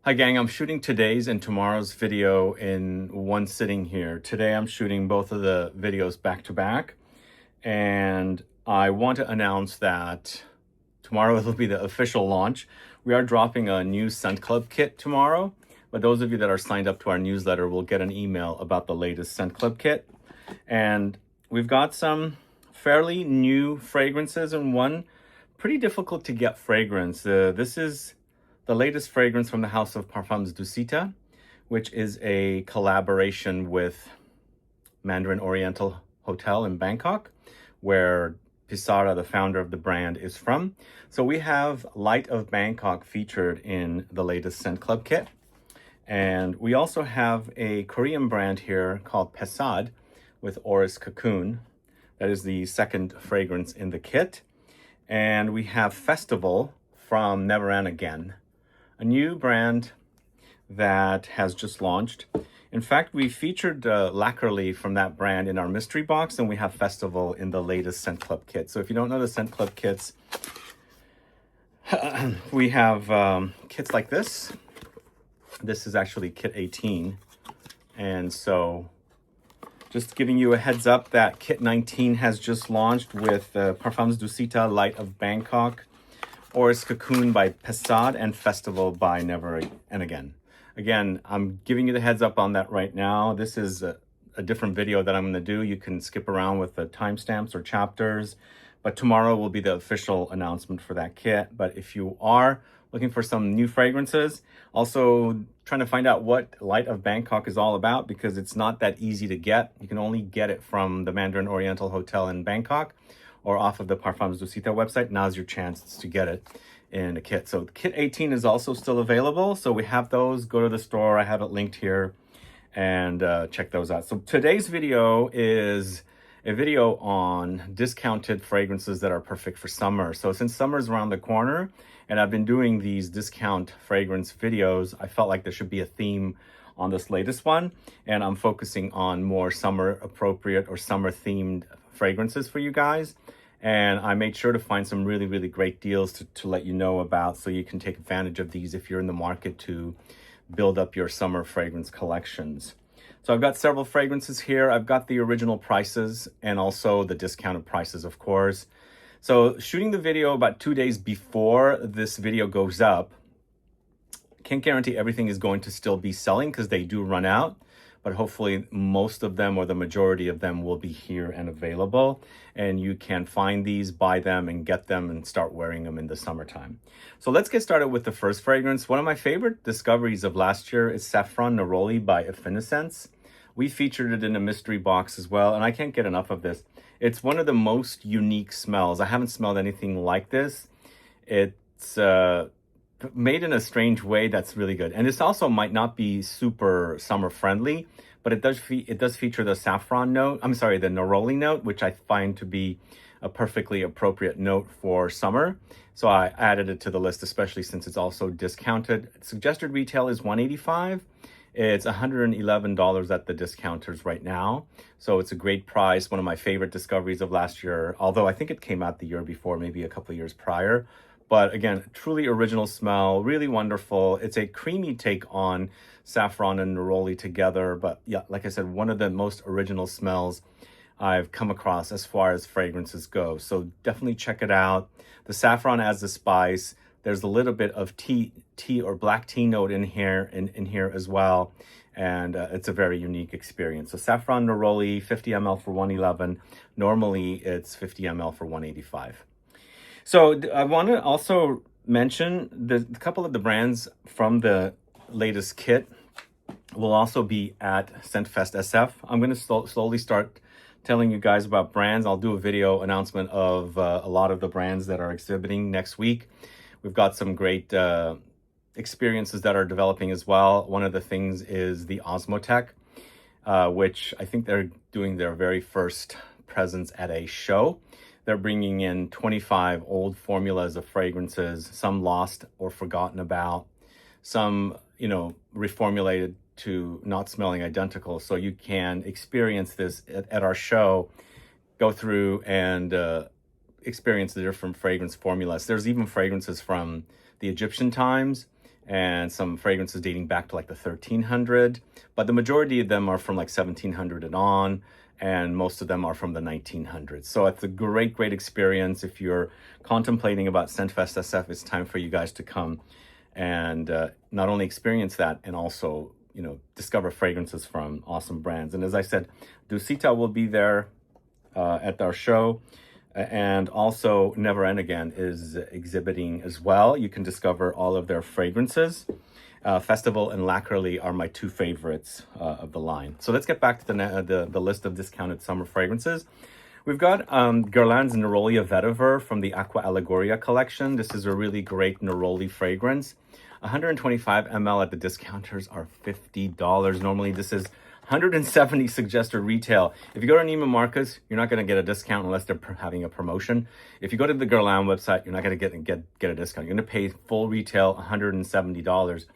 Hi gang, I'm shooting today's and tomorrow's video in one sitting here. Today I'm shooting both of the videos back to back, and I want to announce that tomorrow will be the official launch. We are dropping a new Scent Club kit tomorrow, but those of you that are signed up to our newsletter will get an email about the latest Scent Club kit. And we've got some fairly new fragrances and one pretty difficult to get fragrance. This is the latest fragrance from the house of Parfums Dusita, which is a collaboration with Mandarin Oriental Hotel in Bangkok, where Pisara, the founder of the brand, is from. So we have Light of Bangkok featured in the latest Scent Club kit. And we also have a Korean brand here called Pesad with Orris Cocoon. That is the second fragrance in the kit. And we have Festival from Never and Again, a new brand that has just launched. In fact, we featured Lacquerly from that brand in our mystery box, and we have Festival in the latest Scent Club kit. So if you don't know the Scent Club kits, we have kits like this. This is actually kit 18. And so just giving you a heads up that kit 19 has just launched with Parfums Dusita, Light of Bangkok, Orris Cocoon by Pesad, and Festival by Never and Again. Again, I'm giving you the heads up on that right now. This is a different video that I'm going to do. You can skip around with the timestamps or chapters, but tomorrow will be the official announcement for that kit. But if you are looking for some new fragrances, also trying to find out what Light of Bangkok is all about, because it's not that easy to get. You can only get it from the Mandarin Oriental Hotel in Bangkok or off of the Parfums Dusita website. Now's your chance to get it in a kit. So kit 18 is also still available. So we have those. Go to the store. I have it linked here, and check those out. So today's video is a video on discounted fragrances that are perfect for summer. So since summer's around the corner and I've been doing these discount fragrance videos, I felt like there should be a theme on this latest one. And I'm focusing on more summer appropriate or summer themed fragrances for you guys. And I made sure to find some really, really great deals to let you know about, so you can take advantage of these if you're in the market to build up your summer fragrance collections. So I've got several fragrances here. I've got the original prices and also the discounted prices, of course. So shooting the video about 2 days before this video goes up, can't guarantee everything is going to still be selling because they do run out, but hopefully most of them or the majority of them will be here and available, and you can find these, buy them, and get them and start wearing them in the summertime. So let's get started with the first fragrance. One of my favorite discoveries of last year is Safran Neroli by Affiniscence. We featured it in a mystery box as well, and I can't get enough of this. It's one of the most unique smells. I haven't smelled anything like this. It's made in a strange way that's really good. And this also might not be super summer friendly, but it does feature the saffron note. I'm sorry, the neroli note, which I find to be a perfectly appropriate note for summer. So I added it to the list, especially since it's also discounted. Suggested retail is $185. It's $111 at the discounters right now. So it's a great price. One of my favorite discoveries of last year, although I think it came out the year before, maybe a couple of years prior. But again, truly original smell, really wonderful. It's a creamy take on saffron and neroli together. But yeah, like I said, one of the most original smells I've come across as far as fragrances go. So definitely check it out. The saffron adds the spice. There's a little bit of tea or black tea note in here as well. And it's a very unique experience. So saffron neroli, 50 ml for $111. Normally it's 50 ml for $185. So I want to also mention a couple of the brands from the latest kit will also be at ScentFest SF. I'm going to slowly start telling you guys about brands. I'll do a video announcement of a lot of the brands that are exhibiting next week. We've got some great experiences that are developing as well. One of the things is the Osmotech, which I think they're doing their very first presence at a show. They're bringing in 25 old formulas of fragrances, some lost or forgotten about, some, reformulated to not smelling identical. So you can experience this at our show, go through and experience the different fragrance formulas. There's even fragrances from the Egyptian times and some fragrances dating back to like the 1300, but the majority of them are from like 1700 and on, and most of them are from the 1900s. So it's a great, great experience. If you're contemplating about ScentFest SF, it's time for you guys to come and not only experience that, and also, you know, discover fragrances from awesome brands. And as I said, Dusita will be there at our show. And also Never End Again is exhibiting as well. You can discover all of their fragrances. Festival and Lacquerly are my two favorites of the line. So let's get back to the list of discounted summer fragrances. We've got Guerlain's Nerolia Vetiver from the Aqua Allegoria collection. This is a really great neroli fragrance. 125 ml at the discounters are $50. Normally this is 170 suggested retail. If you go to Neiman Marcus, you're not going to get a discount unless they're having a promotion. If you go to the Guerlain website, you're not going to get a discount. You're going to pay full retail $170.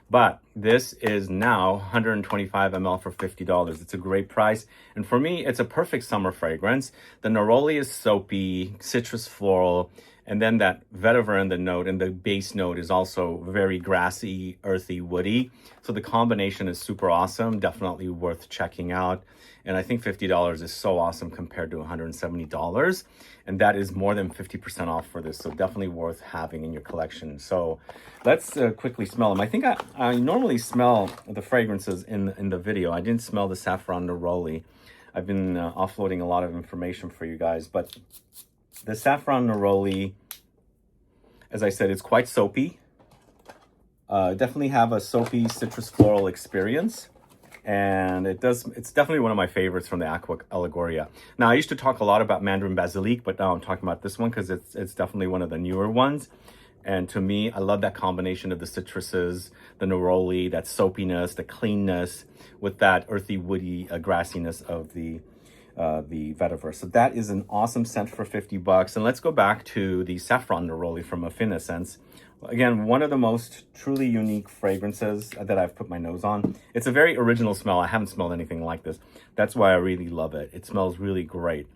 But this is now 125 ml for $50. It's a great price. And for me, it's a perfect summer fragrance. The neroli is soapy, citrus floral, and then that vetiver in the note, and the base note is also very grassy, earthy, woody. So the combination is super awesome, definitely worth checking out. And I think $50 is so awesome compared to $170. And that is more than 50% off for this. So definitely worth having in your collection. So let's quickly smell them. I think I normally smell the fragrances in the video. I didn't smell the Saffron Neroli. I've been offloading a lot of information for you guys, but the Saffron Neroli, as I said, it's quite soapy. Definitely have a soapy citrus floral experience. And it's definitely one of my favorites from the Aqua Allegoria. Now, I used to talk a lot about Mandarin Basilic, but now I'm talking about this one because it's definitely one of the newer ones. And to me, I love that combination of the citruses, the neroli, that soapiness, the cleanness, with that earthy, woody grassiness of the vetiver. So that is an awesome scent for $50. And let's go back to the Saffron Neroli from Affinescence. Again, one of the most truly unique fragrances that I've put my nose on. It's a very original smell. I haven't smelled anything like this. That's why I really love it. It smells really great.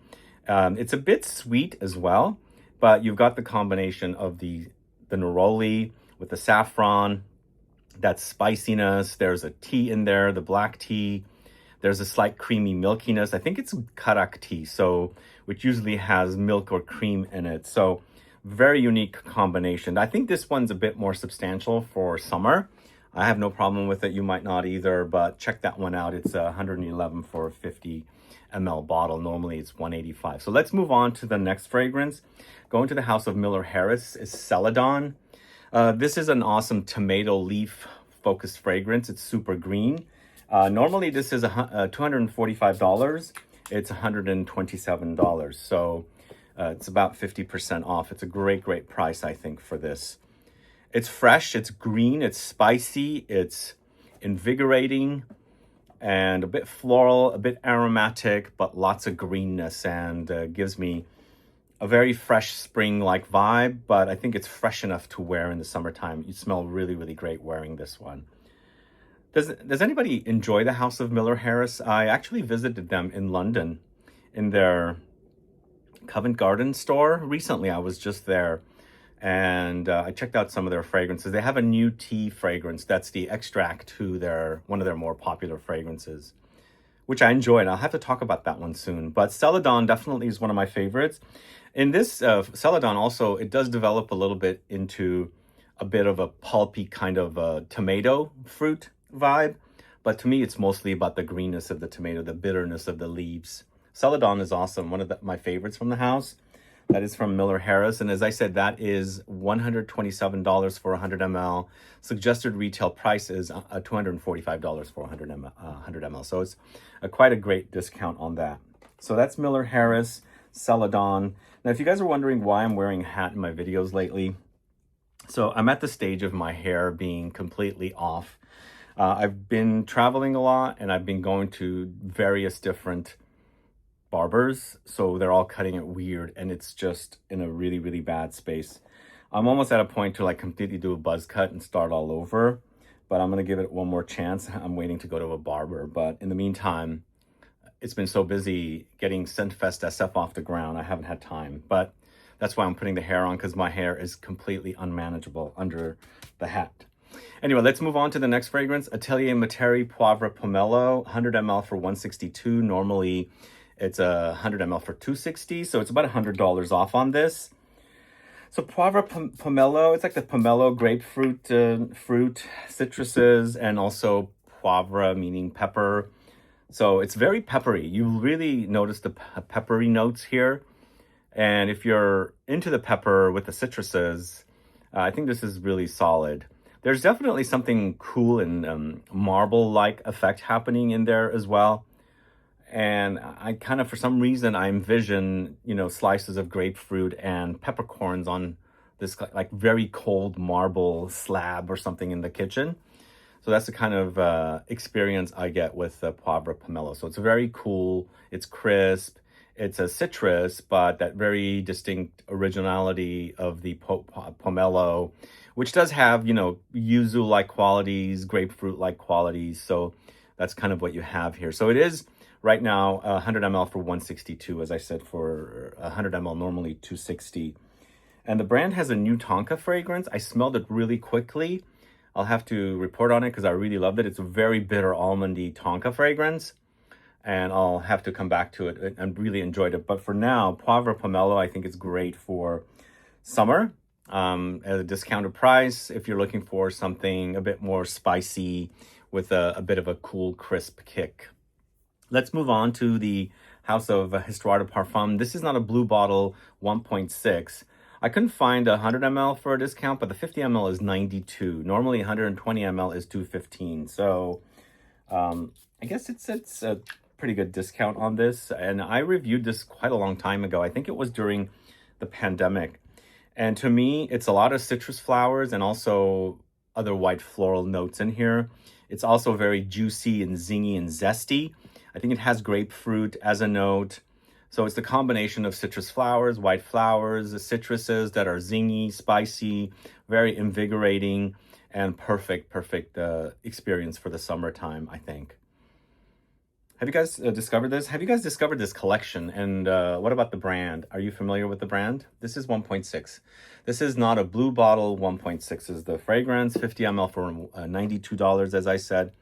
It's a bit sweet as well, but you've got the combination of the neroli with the saffron, that spiciness. There's a tea in there, the black tea. There's a slight creamy milkiness. I think it's karak tea, so which usually has milk or cream in it. So very unique combination. I think this one's a bit more substantial for summer. I have no problem with it. You might not either, but check that one out. It's 111 for a 50 ml bottle. Normally it's 185. So let's move on to the next fragrance. Going to the house of Miller Harris is Celadon. This is an awesome tomato leaf focused fragrance. It's super green. Normally this is $245. It's $127. So it's about 50% off. It's a great, great price, I think, for this. It's fresh, it's green, it's spicy, it's invigorating, and a bit floral, a bit aromatic, but lots of greenness, and gives me a very fresh spring-like vibe, but I think it's fresh enough to wear in the summertime. You smell really, really great wearing this one. Does anybody enjoy the House of Miller Harris? I actually visited them in London in their Covent Garden store recently. I was just there, and I checked out some of their fragrances. They have a new tea fragrance that's the extract to one of their more popular fragrances, which I enjoy, and I'll have to talk about that one soon. But Celadon definitely is one of my favorites. In this Celadon also, it does develop a little bit into a bit of a pulpy kind of tomato fruit vibe, but to me it's mostly about the greenness of the tomato, the bitterness of the leaves. Celadon is awesome, one of my favorites from the house. That is from Miller Harris, and as I said, that is $127 for 100 ml. Suggested retail price is $245 for 100 ml. So it's quite a great discount on that. So that's Miller Harris, Celadon. Now, if you guys are wondering why I'm wearing a hat in my videos lately, so I'm at the stage of my hair being completely off. I've been traveling a lot, and I've been going to various different barbers, so they're all cutting it weird, and it's just in a really, really bad space. I'm almost at a point to like completely do a buzz cut and start all over, but I'm gonna give it one more chance. I'm waiting to go to a barber, but in the meantime, it's been so busy getting ScentFest SF off the ground, I haven't had time. But that's why I'm putting the hair on, because my hair is completely unmanageable under the hat. Anyway, let's move on to the next fragrance. Atelier Materi Poivre Pomelo, 100 ml for $162. Normally, it's 100 ml for $260, so it's about $100 off on this. So Poivre Pomelo, it's like the pomelo grapefruit fruit, citruses, and also poivre, meaning pepper. So it's very peppery. You really notice the peppery notes here. And if you're into the pepper with the citruses, I think this is really solid. There's definitely something cool and marble-like effect happening in there as well. And I kind of, for some reason, I envision, you know, slices of grapefruit and peppercorns on this like very cold marble slab or something in the kitchen. So that's the kind of experience I get with the Poivre Pomelo. So it's very cool, it's crisp, it's a citrus, but that very distinct originality of the Pomelo, which does have, you know, yuzu-like qualities, grapefruit-like qualities. So that's kind of what you have here. So it is right now 100 ml for $162, as I said, for 100 ml normally $260. And the brand has a new Tonka fragrance. I smelled it really quickly. I'll have to report on it because I really loved it. It's a very bitter almondy Tonka fragrance, and I'll have to come back to it and really enjoyed it. But for now, Poivre Pomelo, I think it's great for summer at a discounted price if you're looking for something a bit more spicy with a bit of a cool, crisp kick. Let's move on to the House of Histoire de Parfum. This is not a blue bottle 1.6. I couldn't find 100 ml for a discount, but the 50 ml is $92. Normally 120 ml is $215. So I guess it's a pretty good discount on this. And I reviewed this quite a long time ago. I think it was during the pandemic. And to me, it's a lot of citrus flowers and also other white floral notes in here. It's also very juicy and zingy and zesty. I think it has grapefruit as a note. So it's the combination of citrus flowers, white flowers, the citruses that are zingy, spicy, very invigorating, and perfect experience for the summertime, I think. Have you guys discovered this? Have you guys discovered this collection? And what about the brand? Are you familiar with the brand? This is 1.6. This is not a blue bottle. 1.6 is the fragrance. 50 ml for $92, as I said.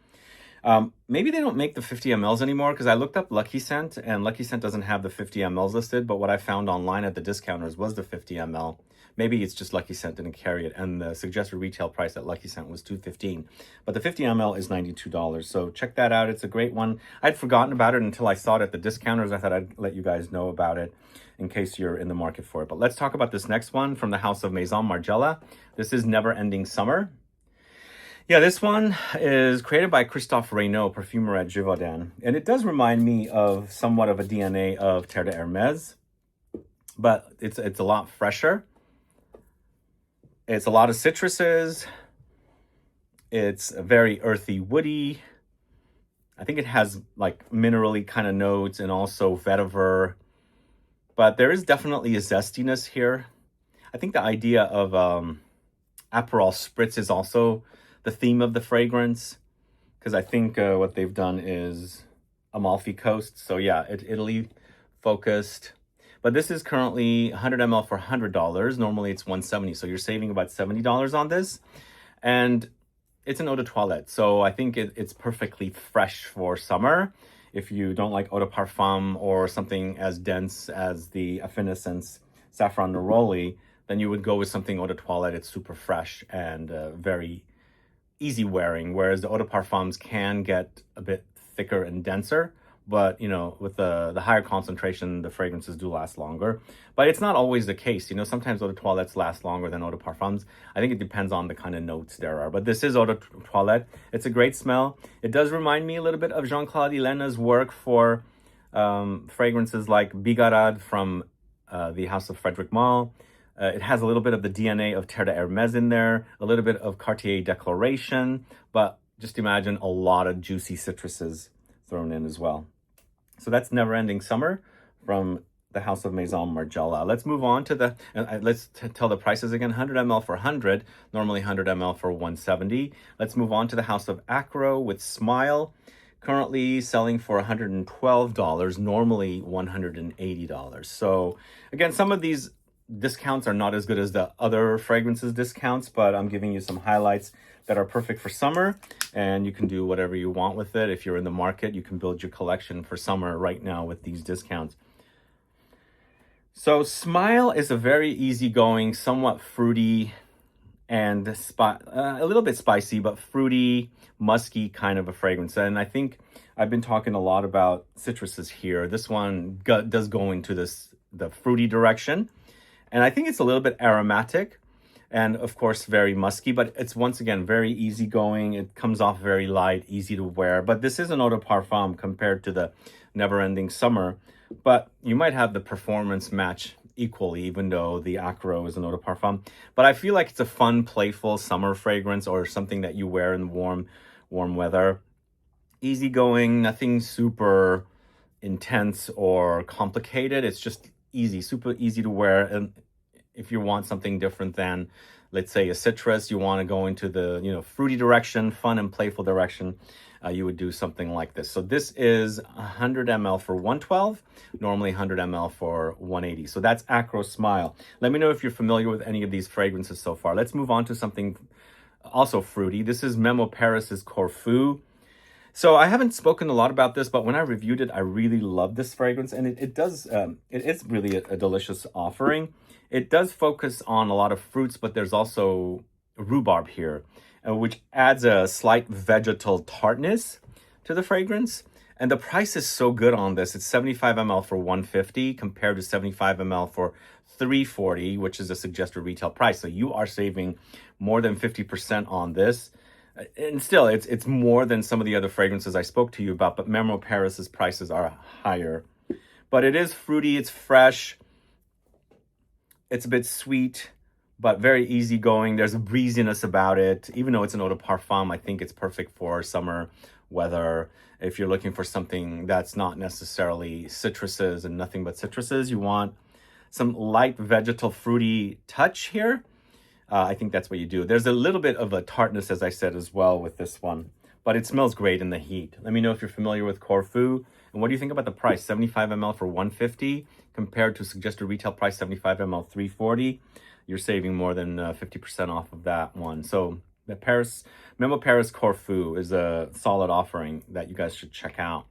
Maybe they don't make the 50 mLs anymore because I looked up Lucky Scent and Lucky Scent doesn't have the 50 mLs listed, but what I found online at the discounters was the 50 ml. Maybe it's just Lucky Scent didn't carry it, and the suggested retail price at Lucky Scent was $215. But the 50 ml is $92, so check that out. It's a great one. I'd forgotten about it until I saw it at the discounters. I thought I'd let you guys know about it in case you're in the market for it. But let's talk about this next one from the House of Maison Margiela. This is Never Ending Summer. Yeah, this one is created by Christophe Reynaud, perfumer at Gévaudan. And it does remind me of somewhat of a DNA of Terre de Hermes, but it's a lot fresher. It's a lot of citruses. It's very earthy, woody. I think it has like minerally kind of notes and also vetiver. But there is definitely a zestiness here. I think the idea of Aperol Spritz is also the theme of the fragrance, because I think what they've done is Amalfi Coast. So yeah, Italy focused. But this is currently 100 ml for $100. Normally it's $170. So you're saving about $70 on this. And it's an eau de toilette. So I think it's perfectly fresh for summer. If you don't like eau de parfum or something as dense as the Affinescence Safran Neroli, then you would go with something eau de toilette. It's super fresh and very easy wearing, whereas the eau de parfums can get a bit thicker and denser, but you know, with the higher concentration, the fragrances do last longer. But it's not always the case. You know, sometimes eau de toilettes last longer than eau de parfums. I think it depends on the kind of notes there are. But this is eau de toilette. It's a great smell. It does remind me a little bit of Jean-Claude Helena's work for fragrances like Bigarade from the House of Frederic Malle. It has a little bit of the DNA of Terre de Hermes in there, a little bit of Cartier Declaration, but just imagine a lot of juicy citruses thrown in as well. So that's Never Ending Summer from the House of Maison Margiela. Let's move on to the, let's tell the prices again. 100 ml for 100, normally 100 ml for 170. Let's move on to the House of AKRO with Smile, currently selling for $112, normally $180. So again, some of these discounts are not as good as the other fragrances discounts, but I'm giving you some highlights. that are perfect for summer, and you can do whatever you want with it. If you're in the market, you can build your collection for summer right now with these discounts. So Smile is a very easygoing, somewhat fruity, and a little bit spicy, but fruity, musky kind of a fragrance. And I think I've been talking a lot about citruses here. This one does go into the fruity direction. And I think it's a little bit aromatic and of course very musky, but it's once again very easygoing. It comes off very light, easy to wear. But this is an eau de parfum compared to the Never Ending Summer. But you might have the performance match equally, even though the AKRO is an eau de parfum. But I feel like it's a fun, playful summer fragrance or something that you wear in warm weather. Easygoing, nothing super intense or complicated. It's just easy, super easy to wear. And if you want something different than, let's say, a citrus, you want to go into the fruity direction, fun and playful direction, you would do something like this. So this is 100 ml for 112, normally 100 ml for 180. So that's AKRO Smile. Let me know if you're familiar with any of these fragrances so far. Let's move on to something also fruity. This is MEMO Paris Corfu. So I haven't spoken a lot about this, but when I reviewed it, I really love this fragrance, and it is really a delicious offering. It does focus on a lot of fruits, but there's also rhubarb here, which adds a slight vegetal tartness to the fragrance. And the price is so good on this. It's 75 ml for 150 compared to 75 ml for 340, which is a suggested retail price. So you are saving more than 50% on this. And still, it's more than some of the other fragrances I spoke to you about, but MEMO Paris's prices are higher. But it is fruity, it's fresh, it's a bit sweet, but very easygoing. There's a breeziness about it. Even though it's an eau de parfum, I think it's perfect for summer weather. If you're looking for something that's not necessarily citruses and nothing but citruses, you want some light vegetal fruity touch here. I think that's what you do. There's a little bit of a tartness, as I said, as well with this one, but it smells great in the heat. Let me know if you're familiar with Corfu. And what do you think about the price? 75 ml for 150 compared to suggested retail price 75 ml 340. You're saving more than 50% off of that one. So the MEMO Paris Corfu is a solid offering that you guys should check out.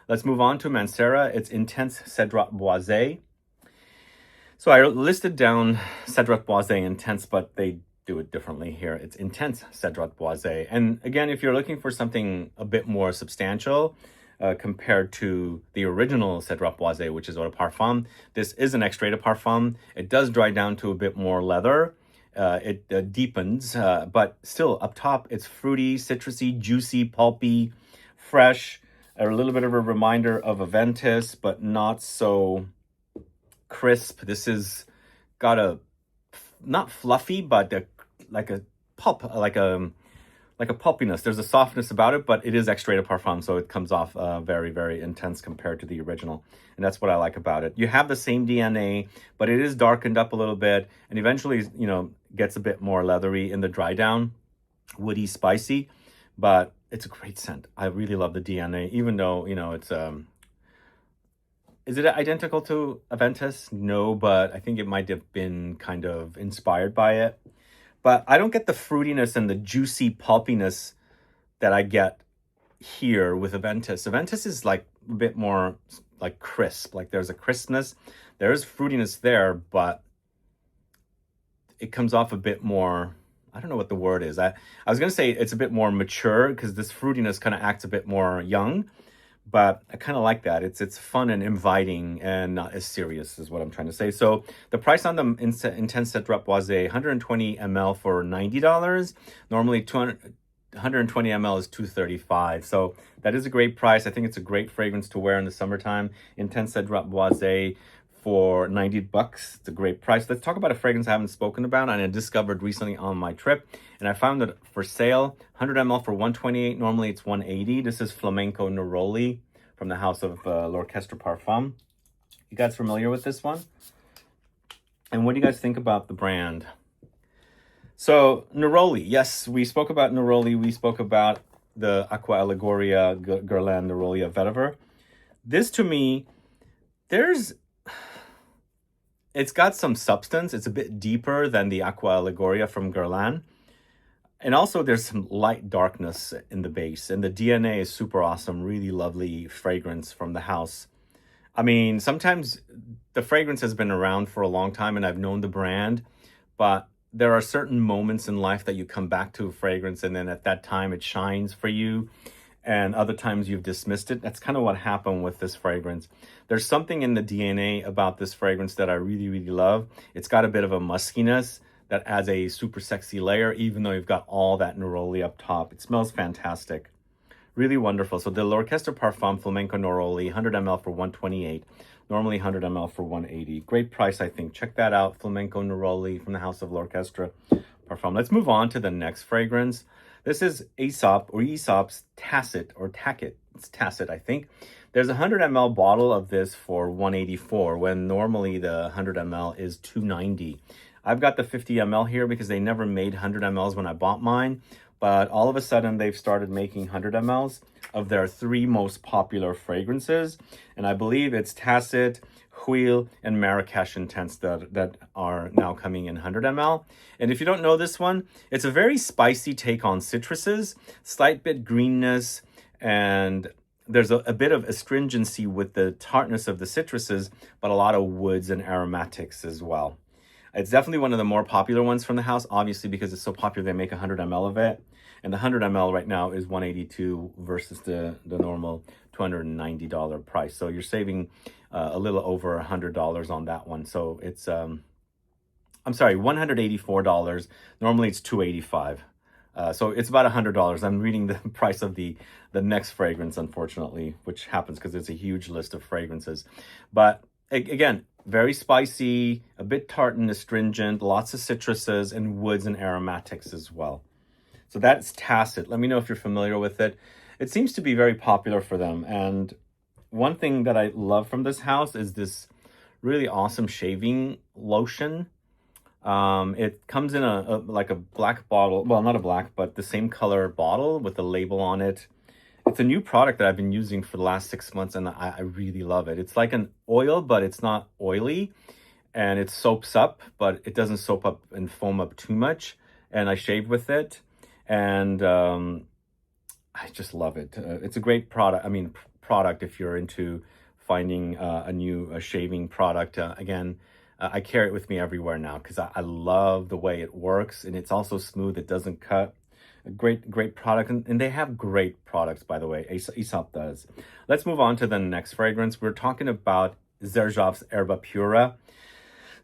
Let's move on to Mancera. It's Intense Cedrat Boisé. So I listed down Cedrat Boisé Intense, but they do it differently here. It's Intense Cedrat Boisé. And again, if you're looking for something a bit more substantial compared to the original Cedrat Boisé, which is eau de parfum, this is an extrait de parfum. It does dry down to a bit more leather. It deepens, but still up top, it's fruity, citrusy, juicy, pulpy, fresh, a little bit of a reminder of Aventus, but not so crisp. This is got a not fluffy, but like a pulp, like a pulpiness. There's a softness about it, but it is extrait de parfum, so it comes off very, very intense compared to the original, and that's what I like about it. You have the same DNA, but it is darkened up a little bit, and eventually, gets a bit more leathery in the dry down, woody, spicy, but it's a great scent. I really love the DNA, even though it's Is it identical to Aventus? No, but I think it might have been kind of inspired by it. But I don't get the fruitiness and the juicy pulpiness that I get here with Aventus. Aventus is like a bit more like crisp. Like there's a crispness. There is fruitiness there, but it comes off a bit more, I don't know what the word is. I was going to say it's a bit more mature because this fruitiness kind of acts a bit more young. But I kind of like that. It's fun and inviting and not as serious is what I'm trying to say. So the price on the Intense Cedrat Boisé, 120 ml for $90. Normally 120 ml is $235. So that is a great price. I think it's a great fragrance to wear in the summertime. Intense Cedrat Boisé for $90. It's a great price. Let's talk about a fragrance I haven't spoken about and I discovered recently on my trip. And I found it for sale, 100 ml for $128. Normally it's $180. This is Flamenco Neroli from the house of L'Orchestre Parfum. You guys familiar with this one? And what do you guys think about the brand? So Neroli, yes, we spoke about Neroli. We spoke about the Acqua Allegoria Guerlain Neroli Vetiver. This to me, it's got some substance. It's a bit deeper than the Acqua Allegoria from Guerlain. And also there's some light darkness in the base, and the DNA is super awesome, really lovely fragrance from the house. I mean, sometimes the fragrance has been around for a long time and I've known the brand, but there are certain moments in life that you come back to a fragrance and then at that time it shines for you, and other times you've dismissed it. That's kind of what happened with this fragrance. There's something in the DNA about this fragrance that I really, really love. It's got a bit of a muskiness that adds a super sexy layer, even though you've got all that neroli up top. It smells fantastic. Really wonderful. So the L'Orchestre Parfum Flamenco Neroli, 100 ml for 128, normally 100 ml for 180. Great price, I think. Check that out, Flamenco Neroli from the House of L'Orchestre Parfum. Let's move on to the next fragrance. This is Aesop's Tacit, or Tacket. It's Tacit, I think. There's a 100 ml bottle of this for 184, when normally the 100 ml is 290. I've got the 50 ml here because they never made 100 mls when I bought mine, but all of a sudden they've started making 100 mls of their 3 most popular fragrances. And I believe it's Tacit, Huile, and Marrakesh Intense that are now coming in 100 ml. And if you don't know this one, it's a very spicy take on citruses, slight bit greenness, and there's a bit of astringency with the tartness of the citruses, but a lot of woods and aromatics as well. It's definitely one of the more popular ones from the house, obviously because it's so popular they make 100 ml of it. And the 100 ml right now is 182 versus the normal $290 price. So you're saving a little over $100 on that one. So it's, I'm sorry, $184. Normally it's $285. So it's about $100. I'm reading the price of the next fragrance, unfortunately, which happens because it's a huge list of fragrances. But again, very spicy, a bit tart and astringent, lots of citruses and woods and aromatics as well. So that's Tacit. Let me know if you're familiar with it. It seems to be very popular for them. And one thing that I love from this house is this really awesome shaving lotion. It comes in like a black bottle. Well, not a black, but the same color bottle with the label on it. It's a new product that I've been using for the last 6 months, and I really love it. It's like an oil, but it's not oily, and it soaps up, but it doesn't soap up and foam up too much. And I shave with it, and I just love it. It's a great product. I mean, product if you're into finding a new shaving product. Again, I carry it with me everywhere now because I love the way it works, and it's also smooth. It doesn't cut. A great product, and they have great products, by the way. Aesop does. Let's move on to the next fragrance. We're talking about XERJOFF's Erba Pura.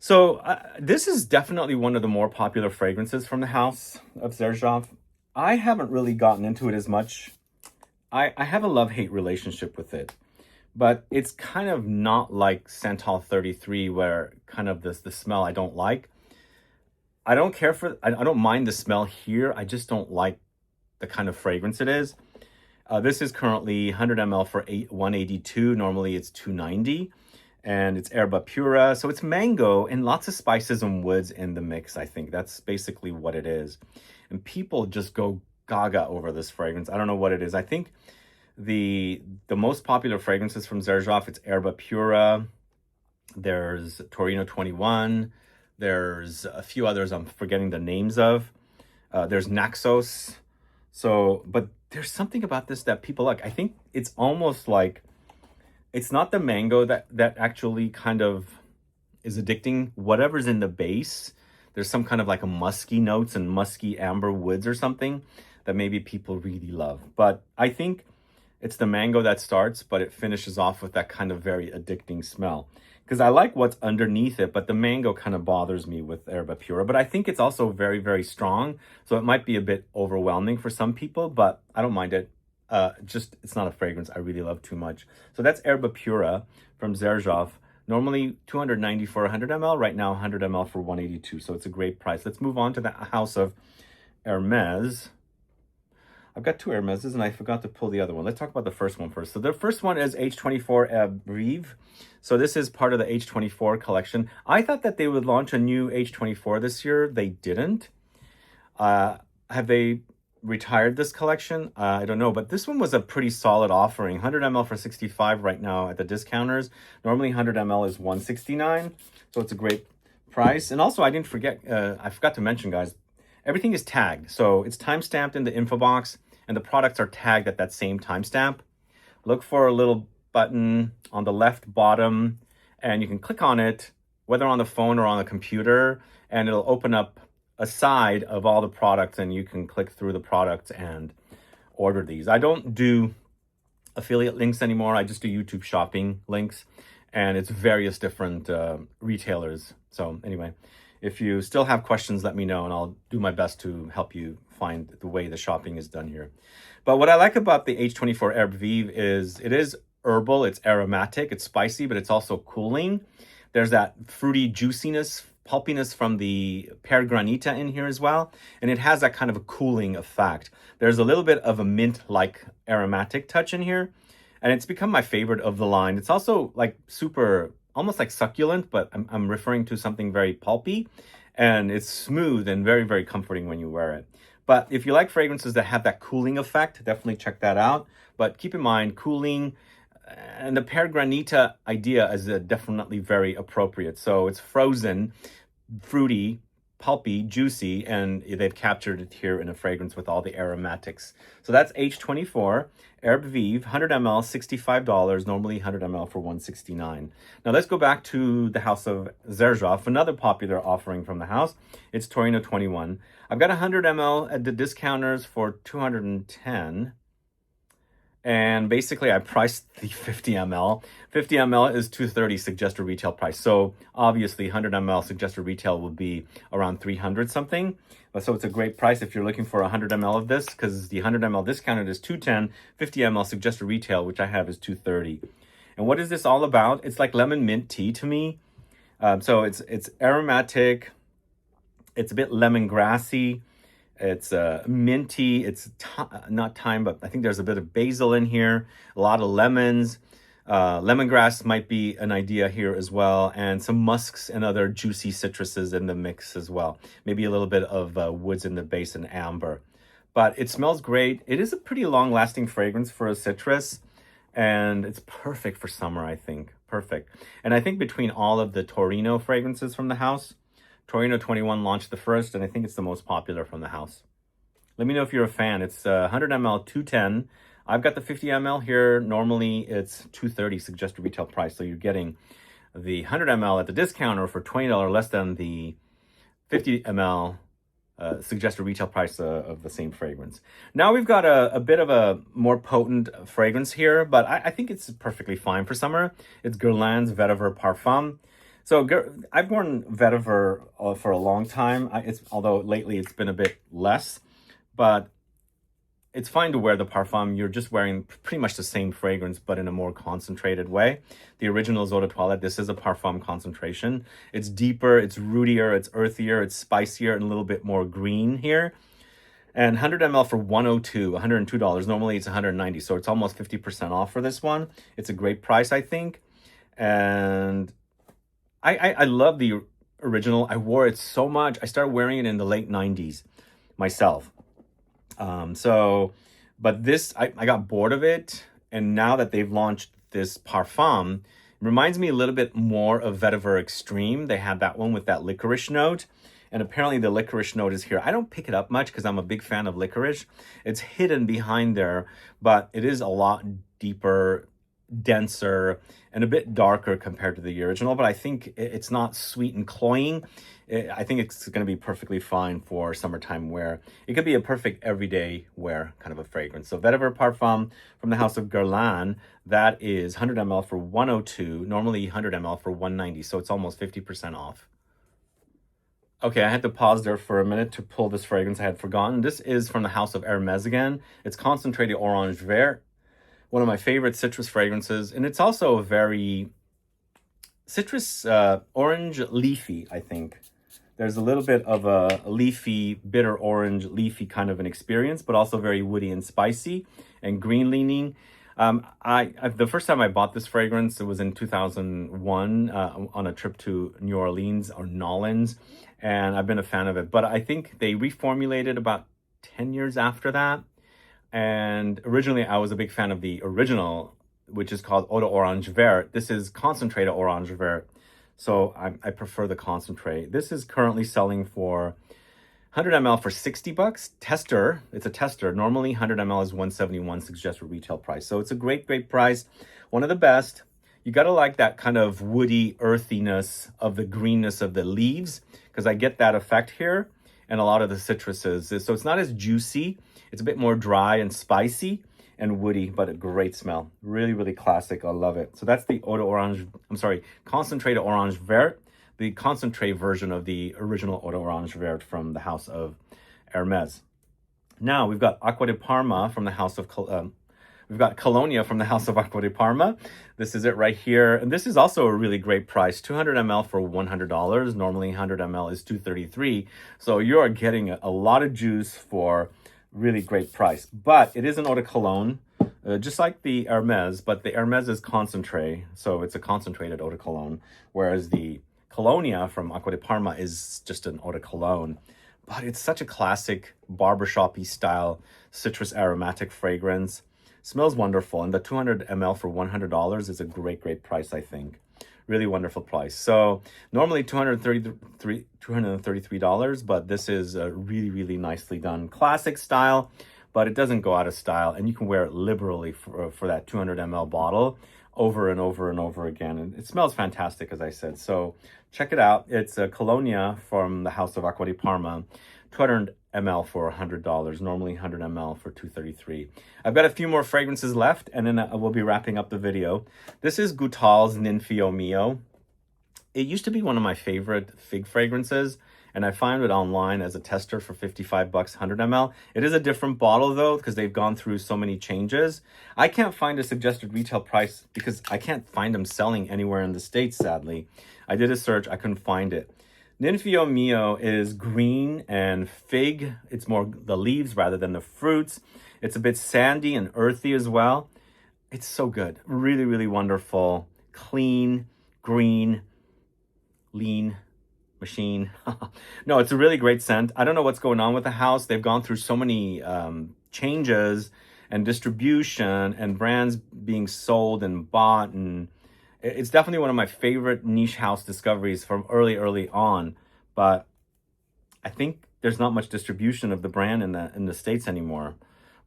So this is definitely one of the more popular fragrances from the house of XERJOFF. I haven't really gotten into it as much. I have a love-hate relationship with it, but it's kind of not like Santal 33, where kind of the smell I don't like. I don't care for, I don't mind the smell here. I just don't like the kind of fragrance it is. This is currently 100 ml for 182. Normally it's 290. And it's Erba Pura. So it's mango and lots of spices and woods in the mix, I think. That's basically what it is. And people just go gaga over this fragrance. I don't know what it is. I think the most popular fragrances from XERJOFF, it's Erba Pura. There's Torino21. There's a few others I'm forgetting the names of. There's Naxos. So, but there's something about this that people like. I think it's almost like, it's not the mango that actually kind of is addicting. Whatever's in the base, there's some kind of like a musky notes and musky amber woods or something that maybe people really love. But I think it's the mango that starts, but it finishes off with that kind of very addicting smell. Because I like what's underneath it, but the mango kind of bothers me with Erba Pura. But I think it's also very, very strong. So it might be a bit overwhelming for some people, but I don't mind it. Just, it's not a fragrance I really love too much. So that's Erba Pura from XERJOFF. Normally 290 for 100 ml. Right now 100 ml for 182. So it's a great price. Let's move on to the house of Hermes. I've got two Hermeses and I forgot to pull the other one. Let's talk about the first one first. So the first one is H24 Vive. So this is part of the H24 collection. I thought that they would launch a new H24 this year. They didn't. Have they retired this collection? I don't know, but this one was a pretty solid offering. 100 ml for 65 right now at the discounters. Normally 100 ml is 169, so it's a great price. And also I didn't forget, I forgot to mention, guys, everything is tagged. So it's time-stamped in the info box, and the products are tagged at that same timestamp. Look for a little button on the left bottom, and you can click on it, whether on the phone or on the computer, and it'll open up a side of all the products, and you can click through the products and order these. I don't do affiliate links anymore. I just do YouTube shopping links, and it's various different retailers. So anyway, if you still have questions, let me know, and I'll do my best to help you find the way the shopping is done here. But what I like about the H24 Herbe Vive is it is herbal, it's aromatic, it's spicy, but it's also cooling. There's that fruity juiciness, pulpiness from the Pear Granita in here as well. And it has that kind of a cooling effect. There's a little bit of a mint-like aromatic touch in here. And it's become my favorite of the line. It's also like super, almost like succulent, but I'm referring to something very pulpy. And it's smooth and very, very comforting when you wear it. But if you like fragrances that have that cooling effect, definitely check that out. But keep in mind, cooling and the Pear Granita idea is definitely very appropriate. So it's frozen, fruity, pulpy, juicy, and they've captured it here in a fragrance with all the aromatics. So that's H24 Herbe Vive, 100 ml, $65, normally 100 ml for $169. Now let's go back to the house of XERJOFF, another popular offering from the house. It's Torino21. I've got 100 ml at the discounters for $210. And basically, I priced the 50 ml. 50 ml is $230 suggested retail price. So obviously, 100 ml suggested retail will be around 300 something. So it's a great price if you're looking for 100 ml of this, because the 100 ml discounted is $210. 50 ml suggested retail, which I have, is $230. And what is this all about? It's like lemon mint tea to me. So it's aromatic. It's a bit lemongrassy. It's minty. It's not thyme, but I think there's a bit of basil in here. A lot of lemons. Lemongrass might be an idea here as well. And some musks and other juicy citruses in the mix as well. Maybe a little bit of woods in the base and amber. But it smells great. It is a pretty long-lasting fragrance for a citrus. And it's perfect for summer, I think. Perfect. And I think between all of the Torino fragrances from the house, Torino21 launched the first, and I think it's the most popular from the house. Let me know if you're a fan. It's 100 ml, $210. I've got the 50 ml here. Normally, it's $230 suggested retail price. So you're getting the 100 ml at the discounter for $20 less than the 50 ml suggested retail price of the same fragrance. Now we've got a bit of a more potent fragrance here, but I think it's perfectly fine for summer. It's Guerlain's Vetiver Parfum. So I've worn Vetiver for a long time, although lately it's been a bit less, but it's fine to wear the Parfum. You're just wearing pretty much the same fragrance, but in a more concentrated way. The original Eau de Toilette, this is a Parfum concentration. It's deeper, it's rootier, it's earthier, it's spicier, and a little bit more green here. And 100 ml for $102. Normally it's $190, so it's almost 50% off for this one. It's a great price, I think. And I love the original. I wore it so much. I started wearing it in the late 90s myself. But this, I got bored of it. And now that they've launched this Parfum, it reminds me a little bit more of Vetiver Extreme. They had that one with that licorice note. And apparently the licorice note is here. I don't pick it up much because I'm a big fan of licorice. It's hidden behind there, but it is a lot deeper, denser, and a bit darker compared to the original, but I think it's not sweet and cloying. I think it's going to be perfectly fine for summertime wear. It could be a perfect everyday wear kind of a fragrance. So Vetiver Parfum from the house of Guerlain, that is 100 ml for $102, normally 100 ml for $190, so it's almost 50% off. Okay, I had to pause there for a minute to pull this fragrance I had forgotten. This is from the house of Hermes again. It's Concentrated Orange Vert. One of my favorite citrus fragrances, and it's also a very citrus, orange, leafy, I think. There's a little bit of a leafy, bitter orange, leafy kind of an experience, but also very woody and spicy and green leaning. The first time I bought this fragrance, it was in 2001 on a trip to New Orleans or Nolens, and I've been a fan of it. But I think they reformulated about 10 years after that. And originally, I was a big fan of the original, which is called Eau d'Orange Vert. This is Concentrated Orange Vert. So I prefer the concentrate. This is currently selling for 100 ml for 60 bucks. Tester, it's a tester. Normally 100 ml is 171 suggested retail price. So it's a great, great price. One of the best. You gotta like that kind of woody earthiness of the greenness of the leaves, because I get that effect here and a lot of the citruses. So it's not as juicy. It's a bit more dry and spicy and woody, but a great smell. Really, really classic. I love it. So that's the Eau d'Orange, Concentrate Orange Vert, the concentrate version of the original Eau d'Orange Vert from the house of Hermes. Now we've got Acqua di Parma from the house of, we've got Colonia from the house of Acqua di Parma. This is it right here. And this is also a really great price, 200 ml for $100. Normally 100 ml is $233. So you're getting a lot of juice for really great price. But it is an eau de cologne, just like the Hermes, but the Hermes is concentrate. So it's a concentrated eau de cologne, whereas the Colonia from Acqua di Parma is just an eau de cologne. But it's such a classic barbershop-y style citrus aromatic fragrance. Smells wonderful, and the 200 ml for $100 is a great, great price, I think. Really wonderful price. So normally $233, but this is really, really nicely done. Classic style, but it doesn't go out of style, and you can wear it liberally for that 200 ml bottle over and over and over again. And it smells fantastic, as I said. So check it out. It's a Colonia from the house of Acqua di Parma. 200 ml for $100, normally 100 ml for $233. I've got a few more fragrances left, and then we'll be wrapping up the video. This is GOUTAL's Ninfeo Mio. It used to be one of my favorite fig fragrances, and I found it online as a tester for 55 bucks, 100 ml. It is a different bottle though, because they've gone through so many changes. I can't find a suggested retail price because I can't find them selling anywhere in the States, sadly. I did a search, I couldn't find it. Ninfeo Mio is green and fig. It's more the leaves rather than the fruits. It's a bit sandy and earthy as well. It's so good. Really, really wonderful. Clean, green, lean machine. No, it's a really great scent. I don't know what's going on with the house. They've gone through so many changes and distribution and brands being sold and bought, and it's definitely one of my favorite niche house discoveries from early on, but I think there's not much distribution of the brand in the States anymore.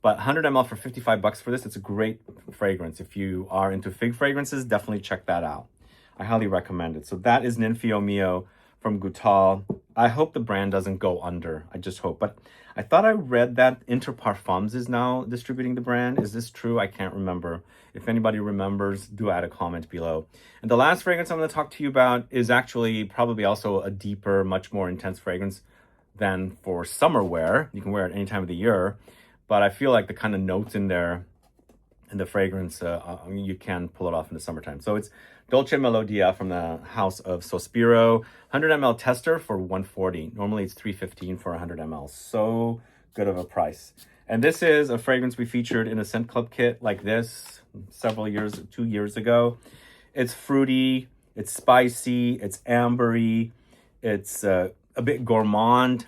But 100 ml for 55 bucks for this, it's a great fragrance. If you are into fig fragrances, definitely check that out. I highly recommend it. So that is Ninfeo Mio from GOUTAL. I hope the brand doesn't go under. I just hope. But I thought I read that Parfums is now distributing the brand. Is this true? I can't remember. If anybody remembers, do add a comment below. And the last fragrance I'm going to talk to you about is actually probably also a deeper, much more intense fragrance than for summer wear. You can wear it any time of the year. But I feel like the kind of notes in there and the fragrance, you can pull it off in the summertime. So it's Dolce Melodia from the house of Sospiro. 100 ml tester for $140. Normally it's $315 for 100 ml. So good of a price. And this is a fragrance we featured in a Scent Club kit like this several years, 2 years ago. It's fruity, it's spicy, it's ambery, it's a bit gourmand,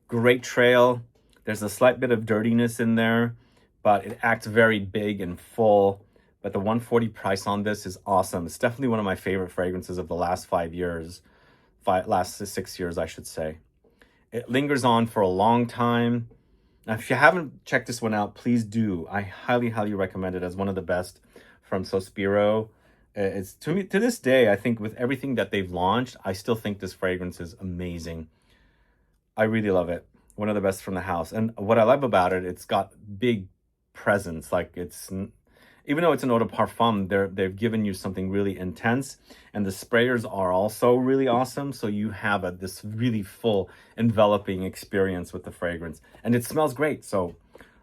great trail. There's a slight bit of dirtiness in there, but it acts very big and full. But the $140 price on this is awesome. It's definitely one of my favorite fragrances of the last 5 years, last 6 years, I should say. It lingers on for a long time. Now, if you haven't checked this one out, please do. I highly, highly recommend it as one of the best from Sospiro. It's to me, to this day, I think with everything that they've launched, I still think this fragrance is amazing. I really love it. One of the best from the house. And what I love about it, it's got big presence. Like it's, even though it's an eau de parfum, they've given you something really intense, and the sprayers are also really awesome. So you have this really full enveloping experience with the fragrance, and it smells great. So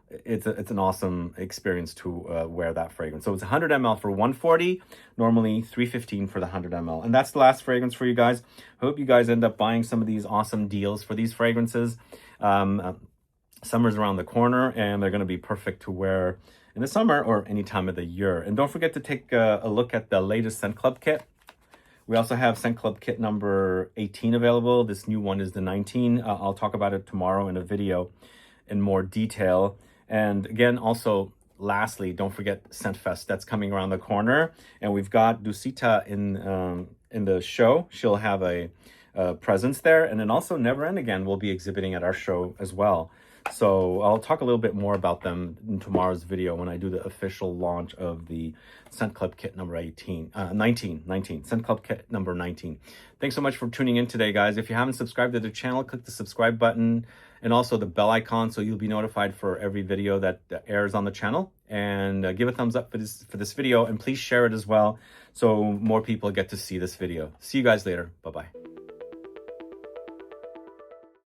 it's an awesome experience to wear that fragrance. So it's 100 ml for $140, normally $315 for the 100 ml. And that's the last fragrance for you guys. Hope you guys end up buying some of these awesome deals for these fragrances. Summer's around the corner, and they're going to be perfect to wear in the summer or any time of the year. And don't forget to take a look at the latest Scent Club kit. We also have Scent Club kit number 18 available. This new one is the 19. I'll talk about it tomorrow in a video in more detail. And again, also, lastly, don't forget Scent Fest. That's coming around the corner. And we've got Dusita in the show. She'll have a presence there. And then also Never End Again will be exhibiting at our show as well. So I'll talk a little bit more about them in tomorrow's video when I do the official launch of the Scent Club kit number 19, Scent Club kit number 19. Thanks so much for tuning in today, guys. If you haven't subscribed to the channel, click the subscribe button and also the bell icon so you'll be notified for every video that airs on the channel. And give a thumbs up for this video, and please share it as well so more people get to see this video. See you guys later. Bye-bye.